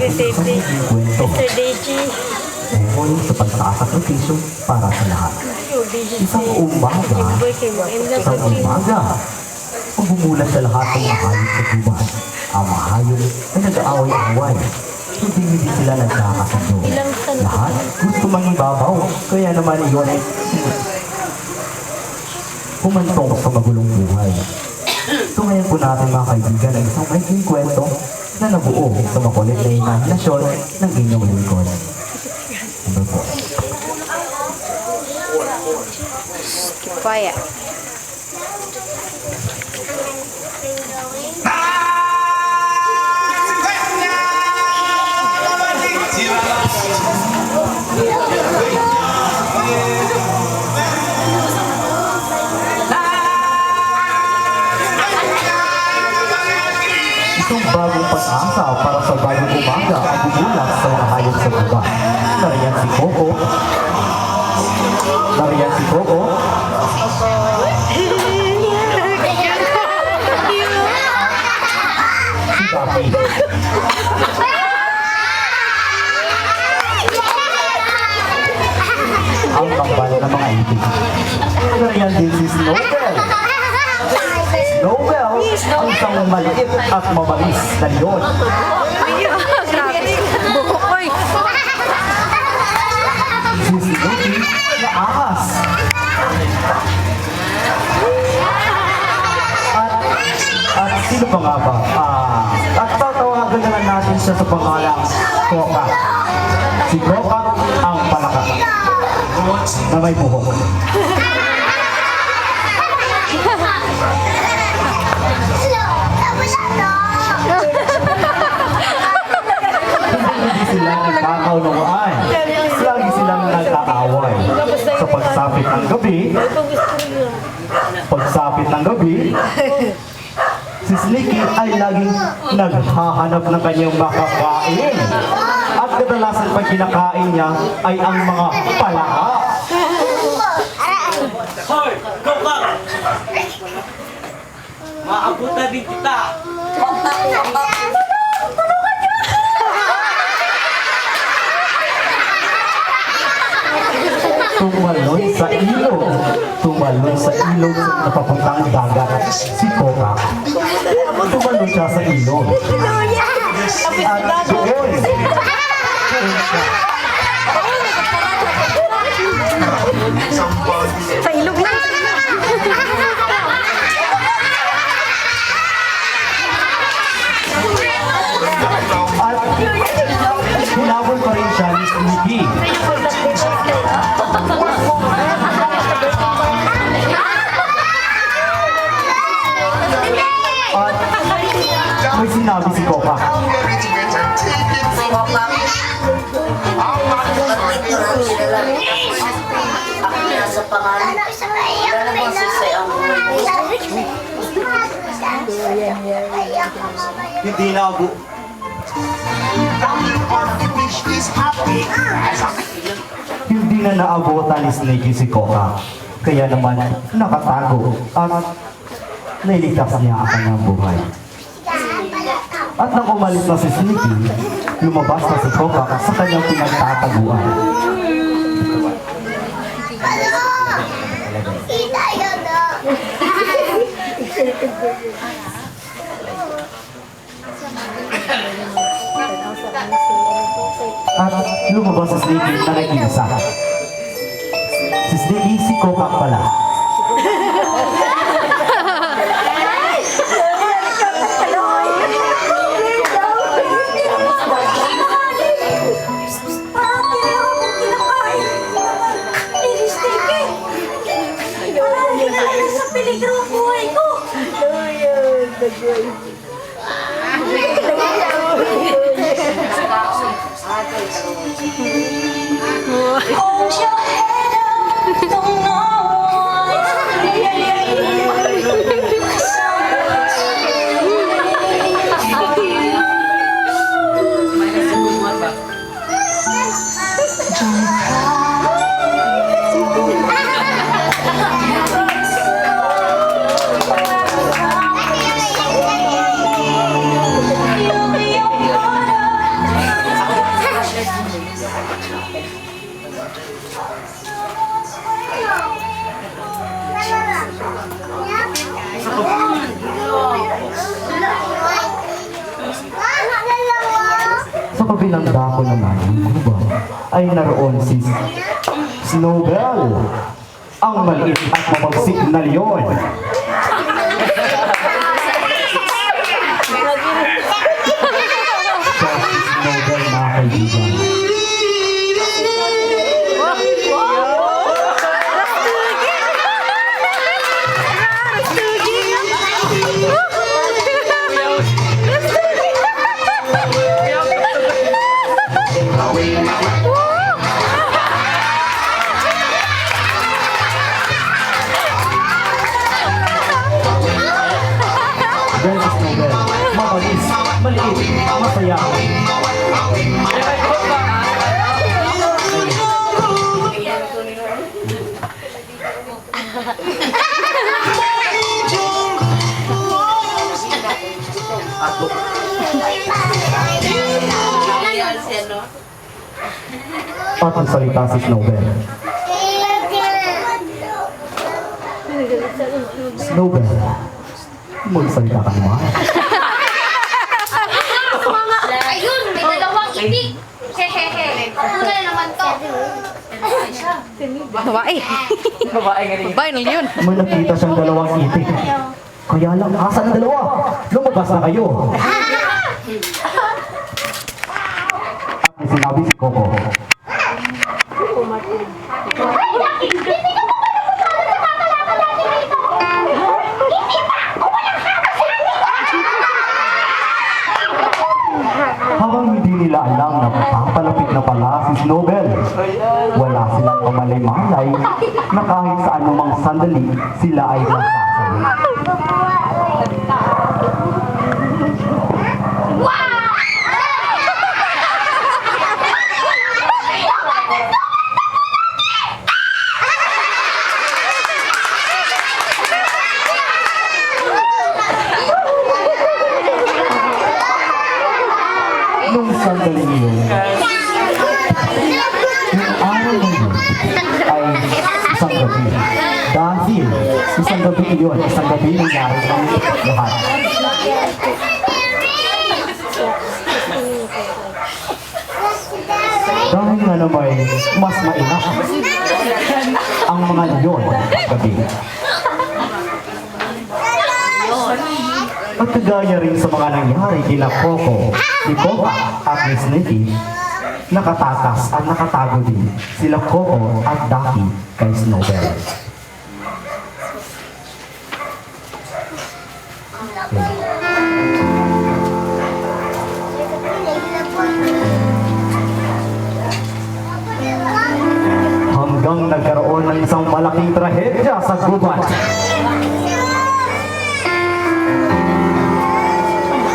sa magiging kwento. Mr. Deji. Tungkol sa pagsasakripisyo para sa lahat. Isang umaga, ang bumulat sa lahat ng mahayop sa gubat. Ang mahayop ay nag-aaway-away. Hindi sila nagkakasundo. Lahat gusto mangibabaw. Kaya naman iyon ay humantong sa magulong buhay. Tungayan po natin mga kaibigan ang isang maikling kwento na nabuo sa makulit na imahinasyon ng inyong lingkod. Ano po? Quiet. Isang bagong pag-asa para sa bagong umaga ang bumulat sa mga hayop sa baba. Nariyan si Coco. Nariyan si Coco. Si Papi. Ang kambal ng mga ibig. Nariyan din si Snowbell. Snowbell, ang isang maliit at mabilis na leon. Bukoy. Si Snoopy na ahas. At sino pa nga ba? At tatawagan na lang natin siya sa pangalang Coca. Si Coca ang palaka na may buhok. Hindi sila nagkakaunawaan. Lagi silang nag-aaway. Sa pagsapit ng gabi, si Sneaky ay laging naghahanap ng kanyang makakain. At kadalasan pag kinakain niya ay ang mga palaka. Hoy! Coca! Maabutan din kita! Tumalon sa ilog na papuntang dagat si Coca. Tumalon siya sa ilog. At doon Sa ilog na. at hinabol pa rin siya ni Sneaky. At may sinabi si Coca. Sa pangalan, lalabang sisay ang Hindi na ako. Hindi na naabutan ni Sneaky si Coca. Kaya naman nakatago at nailigtas niya ang kanyang buhay. At nang umalis na si Sneaky, lumabas na si Coca sa kanyang pinagtataguan. At lumabas si Sneaky na nag-iisa. Si Sneaky, si Coca pala. peligro ang buhay ko! Hold your head up, don't know why. kabilang dako naman ng gubat ay naroon si Snowbell, ang maliit at mabagsik na leon. Siya si Snowbell, mga kaibigan. Dahil si Snowbell, mabagis, maliit, masaya. At nagsalita si Snowbell. Snowbell, magsalita ka naman. Ayun, may dalawang itik. Hehehe. Ano na naman to? Babae. Babae ng leon. May nakita siyang dalawang itik. Kaya lang, asan ang dalawa? Lumabas na kayo. At sinabi si Coco, habang hindi nila alam na papalapit na pala si Snowbell, wala silang kamalay-malay na kahit sa anumang sandali sila ay magsasabi. Nung sandali yun, yung araw na yun ay isang gabi. Dahil isang gabi yun, isang gabi nangyari ng lahat. Dahil nga naman mas mainak ang mga leon gabi. At kagaya rin sa mga nangyari kina Coco, ni Coca at ni Sniffy, nakatakas at nakatago din sila Coco at Ducky kay Snowbell. Hanggang nagkaroon ng isang malaking trahedya sa gubat.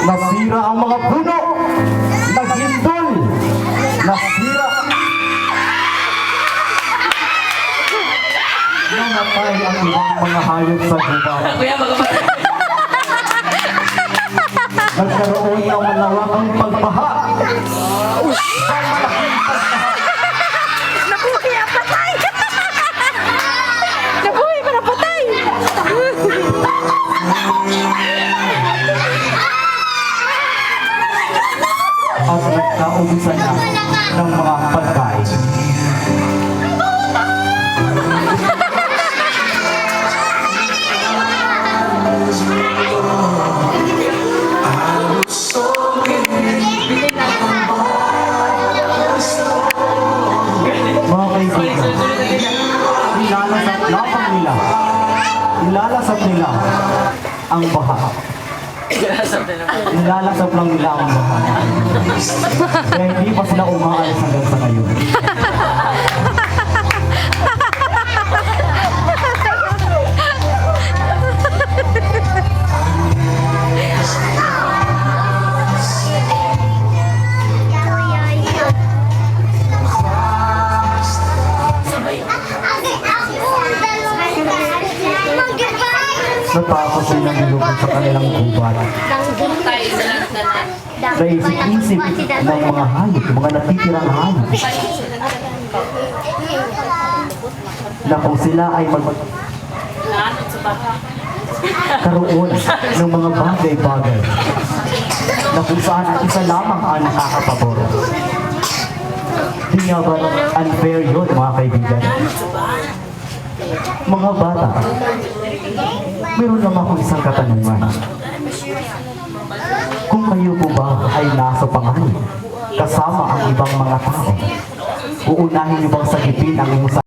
Nasira ang mga puno, naghindol, nasira, namatay ang ibang mga hayop sa gubat. Nagkaroon ng malawakang pagbaha. Nabuhay ang patay! Nabuhay pa na patay! At nagkaubusan na ng mga pagkain. Mga kaibigan, nilalasap nila ang baha. Nilalasap lang nila ang baha. Kaya hindi pa sila umaalis hanggang sa ngayon. Natapos nilang nilugod sa kanilang gubat. Naisip-isip ng mga hayop, mga natitirang hayop, na kung sila ay magkaroon ng mga bagay-bagay na kung saan ang isa lamang ang nakakapabor. Di nga ba unfair yun, mga kaibigan? Mga bata, meron naman akong isang katanungan. Kung kayo po ba ay nasa panganib kasama ang ibang mga tao, uunahin niyo bang sagipin ang inyong